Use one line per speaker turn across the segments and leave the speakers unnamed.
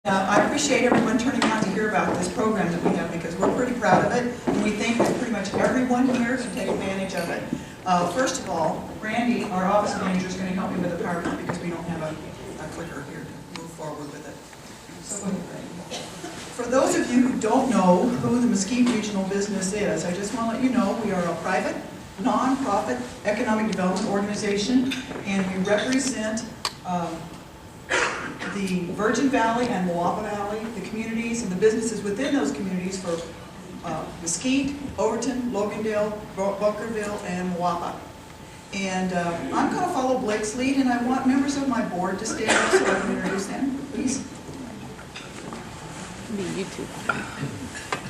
I appreciate everyone turning out to hear about this program that we have because we're pretty proud of it, and we think that pretty much everyone here can take advantage of it. First of all, Randy, our office manager, is going to help me with the PowerPoint because we don't have a clicker here to move forward with it. So, for those of you who don't know who the Mesquite Regional Business is, I just want to let you know we are a private, non-profit economic development organization, and we represent the Virgin Valley and Moapa Valley, the communities and the businesses within those communities for Mesquite, Overton, Logandale, Bunkerville, and Moapa. And I'm going to follow Blake's lead, and I want members of my board to stand up so I can introduce them, please.
You too.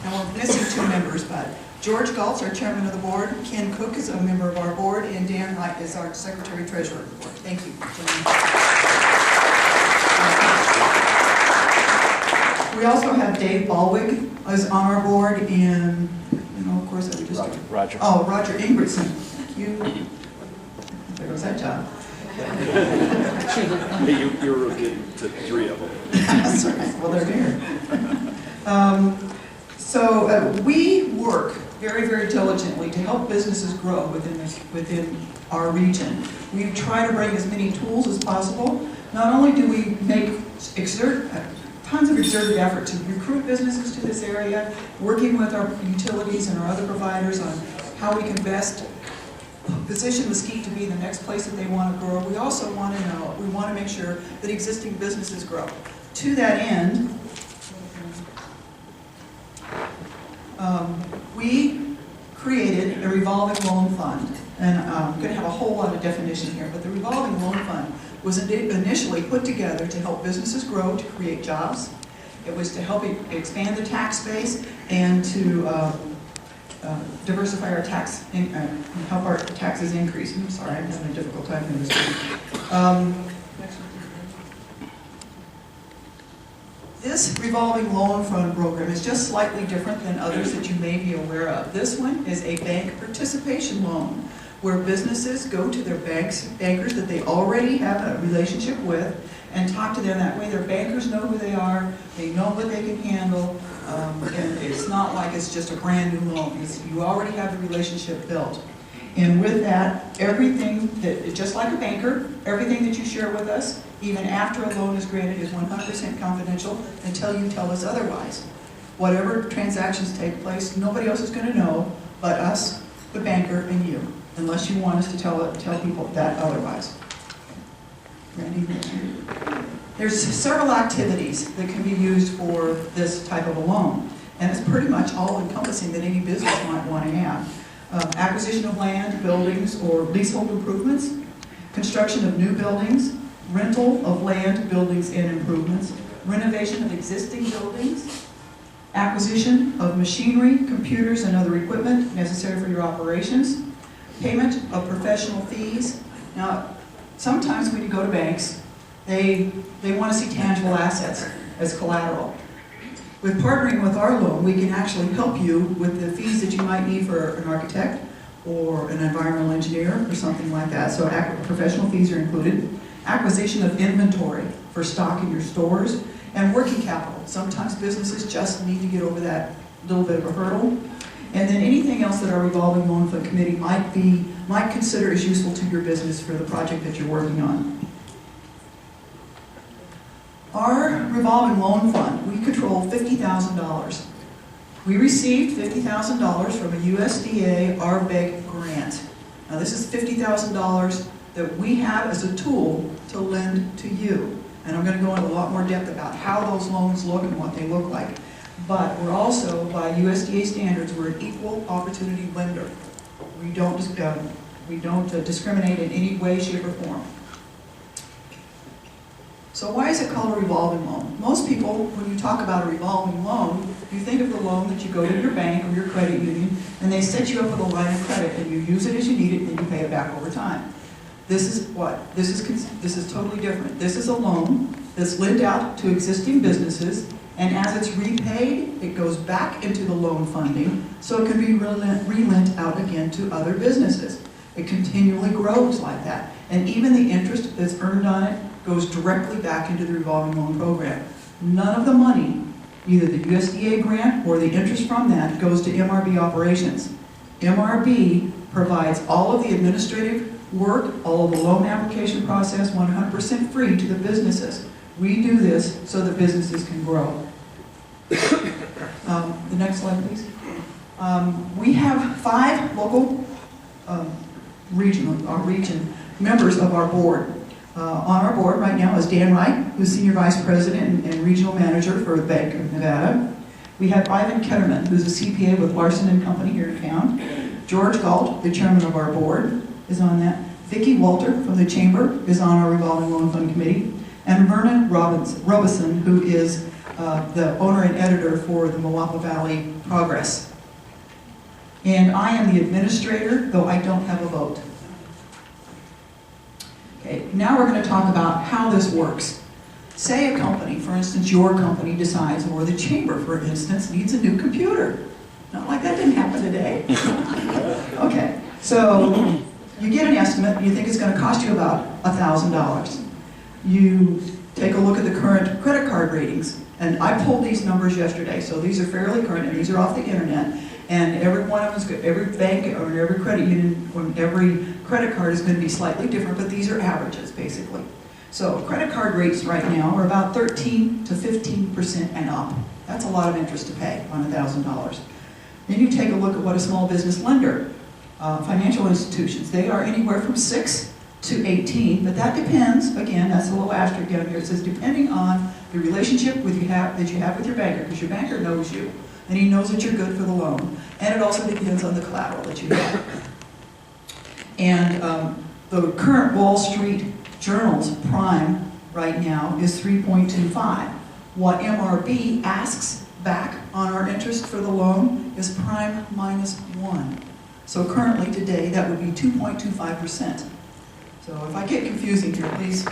And we're missing two members, but George Galtz, our chairman of the board, Ken Cook is a member of our board, and Dan Wright is our secretary-treasurer of the board. Thank you, gentlemen. We also have Dave Balwig is on our board, and of course, we just
Roger.
Oh, Roger Ingridson. Thank you. There goes that job.
Hey, you're getting to three of them.
That's right. Well, they're here. We work very, very diligently to help businesses grow within our region. We try to bring as many tools as possible. Not only do we exert tons of exerted effort to recruit businesses to this area, working with our utilities and our other providers on how we can best position Mesquite to be the next place that they want to grow. We also want to make sure that existing businesses grow. To that end, we created a revolving loan fund. And I'm going to have a whole lot of definition here, but the revolving loan fund was initially put together to help businesses grow, to create jobs. It was to help expand the tax base and to diversify our tax, help our taxes increase. I'm sorry, I'm having a difficult time in this. This revolving loan fund program is just slightly different than others that you may be aware of. This one is a bank participation loan, where businesses go to their bankers that they already have a relationship with and talk to them. That way their bankers know who they are, they know what they can handle, and it's not like it's just a brand new loan. You already have the relationship built. And with that, everything that, just like a banker, everything that you share with us, even after a loan is granted, is 100% confidential until you tell us otherwise. Whatever transactions take place, nobody else is going to know but us, the banker, and you, unless you want us to tell people that otherwise. Randy, there's several activities that can be used for this type of a loan, and it's pretty much all-encompassing that any business might want to have. Acquisition of land, buildings, or leasehold improvements, construction of new buildings, rental of land, buildings, and improvements, renovation of existing buildings, acquisition of machinery, computers, and other equipment necessary for your operations, payment of professional fees. Now, sometimes when you go to banks, they want to see tangible assets as collateral. With partnering with our loan, we can actually help you with the fees that you might need for an architect or an environmental engineer or something like that. So professional fees are included. Acquisition of inventory for stock in your stores, and working capital. Sometimes businesses just need to get over that little bit of a hurdle. And then anything else that our revolving loan fund committee might consider as useful to your business for the project that you're working on. Our revolving loan fund, we control $50,000. We received $50,000 from a USDA RBEG grant. Now this is $50,000 that we have as a tool to lend to you. And I'm going to go into a lot more depth about how those loans look and what they look like. But we're also, by USDA standards, we're an equal opportunity lender. We don't discriminate in any way, shape, or form. So why is it called a revolving loan? Most people, when you talk about a revolving loan, you think of the loan that you go to your bank or your credit union, and they set you up with a line of credit, and you use it as you need it, and you pay it back over time. This is what? This is totally different. This is a loan that's lent out to existing businesses, and as it's repaid, it goes back into the loan funding, so it can be relent out again to other businesses. It continually grows like that, and even the interest that's earned on it goes directly back into the revolving loan program. None of the money, either the USDA grant or the interest from that, goes to MRB operations. MRB provides all of the administrative work, all of the loan application process, 100% free to the businesses. We do this so that businesses can grow. The next slide, please. We have 5 local region members of our board. On our board right now is Dan Wright, who's Senior Vice President and Regional Manager for the Bank of Nevada. We have Ivan Ketterman, who's a CPA with Larson & Company here in town. George Galt, the Chairman of our board, is on that. Vicki Walter from the Chamber is on our Revolving Loan Fund Committee. And Vernon Robison, who is the owner and editor for the Moapa Valley Progress. And I am the administrator, though I don't have a vote. Okay, now we're going to talk about how this works. Say a company, for instance, your company decides, or the chamber, for instance, needs a new computer. Not like that didn't happen today. Okay, so you get an estimate, you think it's going to cost you about $1,000. You take a look at the current credit card ratings, and I pulled these numbers yesterday, so these are fairly current, and these are off the internet. And every one of them, every bank or every credit union, every credit card is going to be slightly different, but these are averages, basically. So credit card rates right now are about 13 to 15% and up. That's a lot of interest to pay on $1,000. Then you take a look at what a small business lender, financial institutions, they are anywhere from 6 to 18, but that depends, again, that's a little asterisk down here, it says depending on the relationship that you have with your banker, because your banker knows you, and he knows that you're good for the loan. And it also depends on the collateral that you have. And the current Wall Street Journal's prime right now is 3.25. What MRB asks back on our interest for the loan is prime minus 1. So currently today that would be 2.25%. So if I get confusing here, please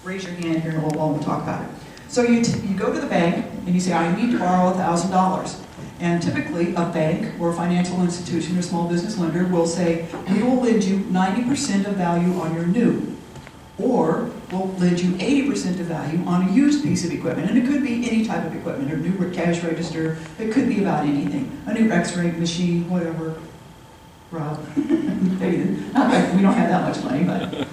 raise your hand here and we'll talk about it. So you go to the bank and you say, I need to borrow $1,000. And typically a bank or a financial institution or small business lender will say, we will lend you 90% of value on your new. Or we'll lend you 80% of value on a used piece of equipment. And it could be any type of equipment, a new cash register, it could be about anything. A new x-ray machine, whatever. Rob, not that we don't have that much money, but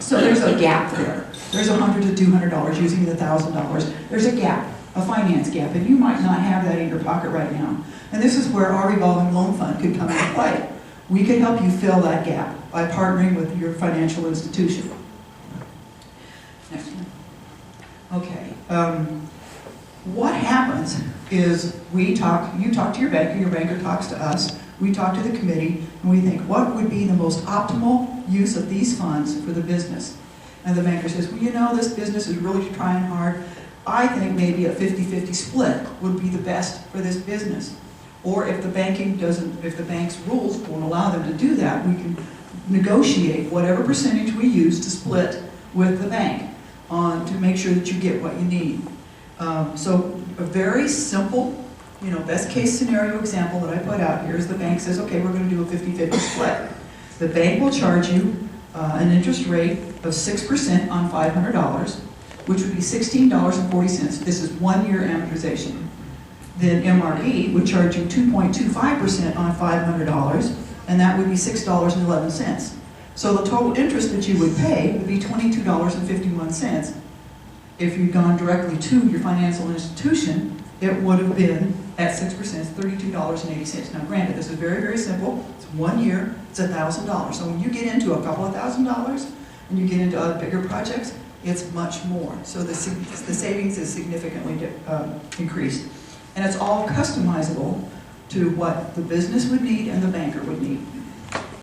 so there's a gap there. There's $100 to $200 using the $1,000. There's a gap, a finance gap, and you might not have that in your pocket right now. And this is where our revolving loan fund could come into play. We can help you fill that gap by partnering with your financial institution. Next one. Okay. What happens is you talk to your banker talks to us, we talk to the committee, and we think, what would be the most optimal use of these funds for the business? And the banker says, well, you know, this business is really trying hard. I think maybe a 50-50 split would be the best for this business. Or if the bank's rules won't allow them to do that, we can negotiate whatever percentage we use to split with the bank to make sure that you get what you need. So a very simple, best case scenario example that I put out here is the bank says, okay, we're going to do a 50-50 split. The bank will charge you an interest rate of 6% on $500, which would be $16.40. This is 1 year amortization. Then MRB would charge you 2.25% on $500, and that would be $6.11. So the total interest that you would pay would be $22.51. If you'd gone directly to your financial institution, it would have been at 6%, $32.80. Now granted, this is very, very simple. It's 1 year, it's $1,000. So when you get into a couple of $1,000s and you get into other bigger projects, it's much more. So the savings is significantly increased. And it's all customizable to what the business would need and the banker would need.